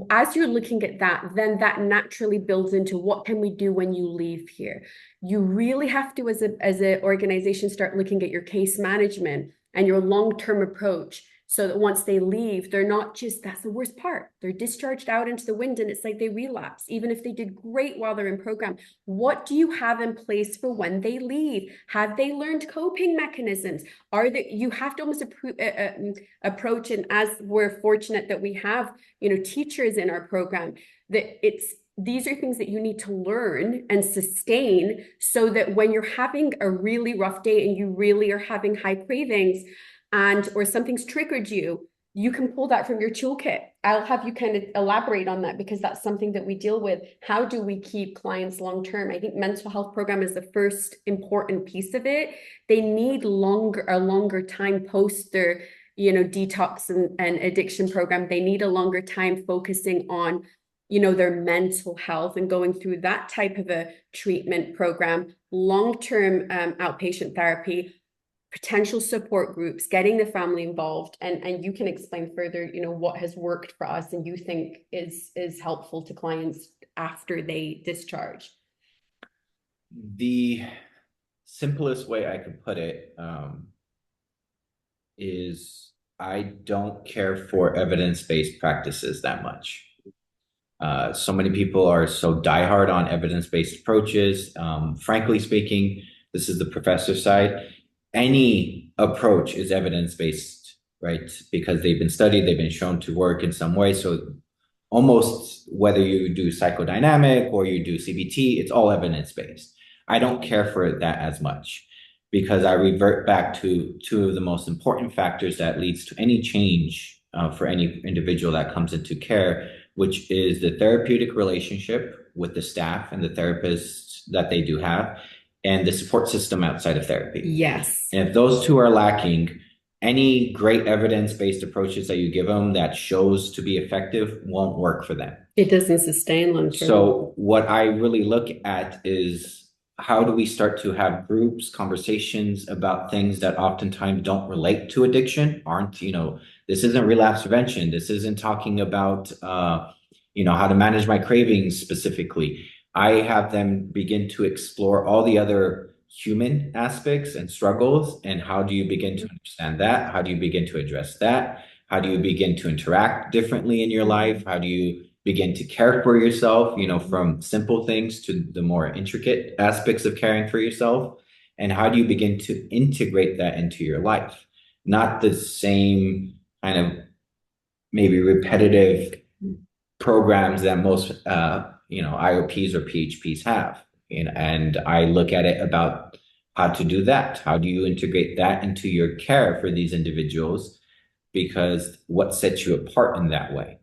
as you're looking at that, then that naturally builds into what can we do when you leave here. You really have to, as an organization, start looking at your case management and your long-term approach, so that once they leave, they're not just, that's the worst part, they're discharged out into the wind and it's like they relapse, even if they did great while they're in program. What do you have in place for when they leave? Have they learned coping mechanisms? You have to almost approach, and as we're fortunate that we have, teachers in our program, that these are things that you need to learn and sustain, so that when you're having a really rough day and you really are having high cravings or something's triggered you, you can pull that from your toolkit. I'll have you kind of elaborate on that, because that's something that we deal with. How do we keep clients long-term? I think mental health program is the first important piece of it. They need a longer time post their, detox and addiction program. They need a longer time focusing on their mental health and going through that type of a treatment program, long-term outpatient therapy, potential support groups, getting the family involved. And you can explain further, what has worked for us and you think is helpful to clients after they discharge. The simplest way I could put it is I don't care for evidence-based practices that much. So many people are so diehard on evidence-based approaches. Frankly speaking, this is the professor side. Any approach is evidence-based, right? Because they've been studied, they've been shown to work in some way. So almost whether you do psychodynamic or you do CBT, it's all evidence-based. I don't care for that as much, because I revert back to two of the most important factors that leads to any change for any individual that comes into care, which is the therapeutic relationship with the staff and the therapists that they do have, and the support system outside of therapy. Yes. And if those two are lacking, any great evidence-based approaches that you give them that shows to be effective won't work for them. It doesn't sustain long-term. So what I really look at is, how do we start to have groups, conversations about things that oftentimes don't relate to addiction, this isn't relapse prevention. This isn't talking about, how to manage my cravings specifically. I have them begin to explore all the other human aspects and struggles. And how do you begin to understand that? How do you begin to address that? How do you begin to interact differently in your life? How do you begin to care for yourself, from simple things to the more intricate aspects of caring for yourself? And how do you begin to integrate that into your life? Not the same kind of maybe repetitive programs that most, IOPs or PHPs have. And I look at it about how to do that. How do you integrate that into your care for these individuals? Because what sets you apart in that way?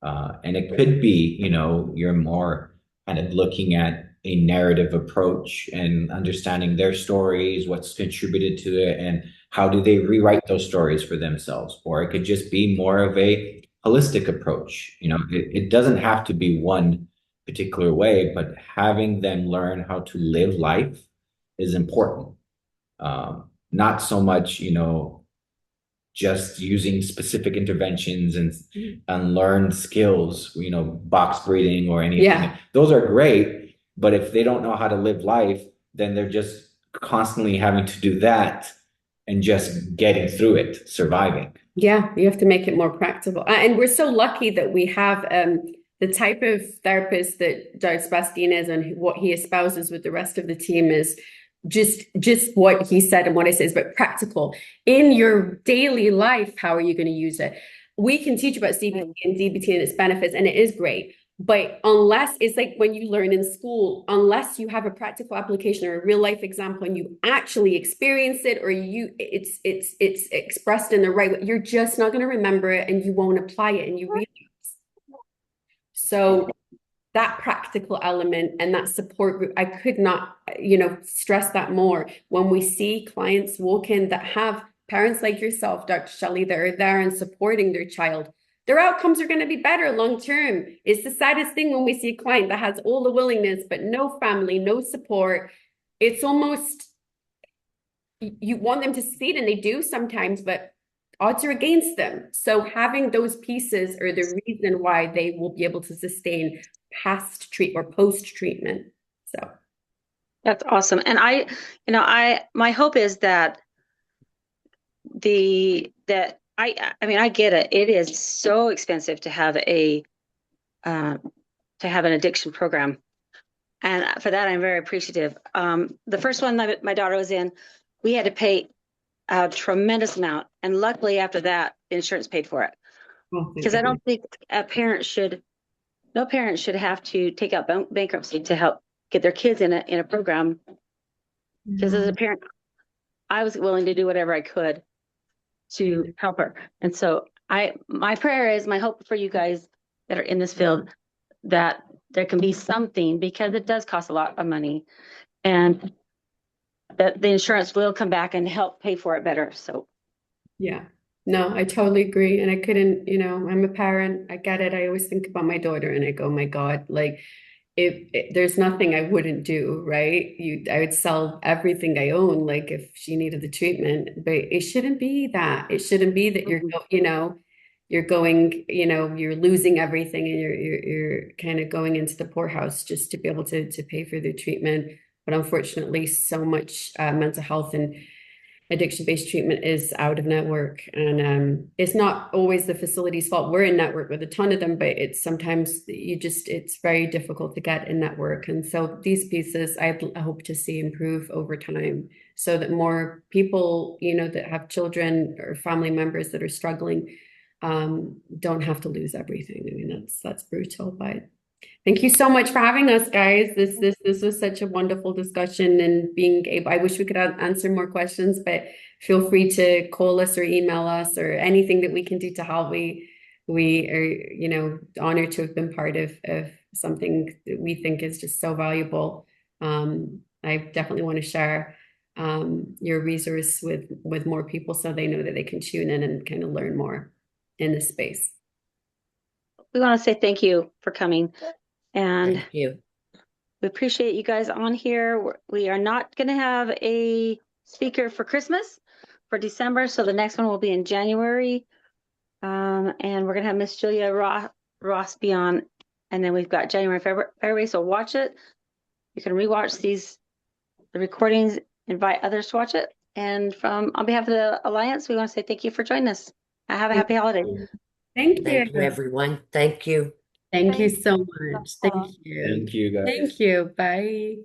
And it could be, you're more kind of looking at a narrative approach and understanding their stories, what's contributed to it, and how do they rewrite those stories for themselves. Or it could just be more of a holistic approach. It doesn't have to be one particular way, but having them learn how to live life is important. Not so much, just using specific interventions and unlearned skills, box breathing or anything. Yeah. Those are great, but if they don't know how to live life, then they're just constantly having to do that and just getting through it, surviving. Yeah, you have to make it more practical. And we're so lucky that we have the type of therapist that Dr. Sebastian is, and what he espouses with the rest of the team is just what he said and what I said, but practical. In your daily life, how are you going to use it? We can teach about CBT and DBT and its benefits, and it is great. But unless it's like when you learn in school, unless you have a practical application or a real life example and you actually experience it, or it's expressed in the right way, you're just not going to remember it and you won't apply it and you realize. So that practical element and that support group, I could not, stress that more. When we see clients walk in that have parents like yourself, Dr. Shelley, that are there and supporting their child, their outcomes are going to be better long term. It's the saddest thing when we see a client that has all the willingness, but no family, no support. It's almost, you want them to succeed, and they do sometimes, but odds are against them. So having those pieces are the reason why they will be able to sustain past treat or post treatment. So That's awesome. And my hope is that I mean, I get it. It is so expensive to have an addiction program. And for that, I'm very appreciative. The first one that my daughter was in, we had to pay a tremendous amount. And luckily after that, insurance paid for it. Because I don't think no parent should have to take out bankruptcy to help get their kids in a program. Because as a parent, I was willing to do whatever I could to help her. And so my prayer is, my hope for you guys that are in this field, that there can be something, because it does cost a lot of money, and that the insurance will come back and help pay for it better. So yeah, no, I totally agree. And I couldn't, I'm a parent. I get it. I always think about my daughter and I go, my God, like if there's nothing I wouldn't do, right? I would sell everything I own, like if she needed the treatment, but it shouldn't be that. It shouldn't be that you're going, you're losing everything and you're kind of going into the poorhouse just to be able to pay for the treatment. But unfortunately, so much mental health and addiction-based treatment is out of network, and it's not always the facility's fault. We're in network with a ton of them, but it's sometimes it's very difficult to get in network. And so these pieces I hope to see improve over time, so that more people, that have children or family members that are struggling, don't have to lose everything. I mean, that's brutal, but thank you so much for having us, guys. This was such a wonderful discussion, and being able, I wish we could answer more questions, but feel free to call us or email us or anything that we can do to help. We are, honored to have been part of something that we think is just so valuable. I definitely want to share your resource with more people, so they know that they can tune in and kind of learn more in this space. we want to say thank you for coming, and Thank you. we appreciate you guys on here. We are not going to have a speaker for Christmas, for December, so the next one will be in January. And we're going to have Miss Julia Ross be on, and then we've got January, February, so watch it. You can rewatch the recordings, invite others to watch it. And on behalf of the Alliance, we want to say thank you for joining us. Have a happy holiday. Thank you. Thank you, everyone. Thank you. Thank you so much. Thank you. Thank you, guys. Thank you. Bye.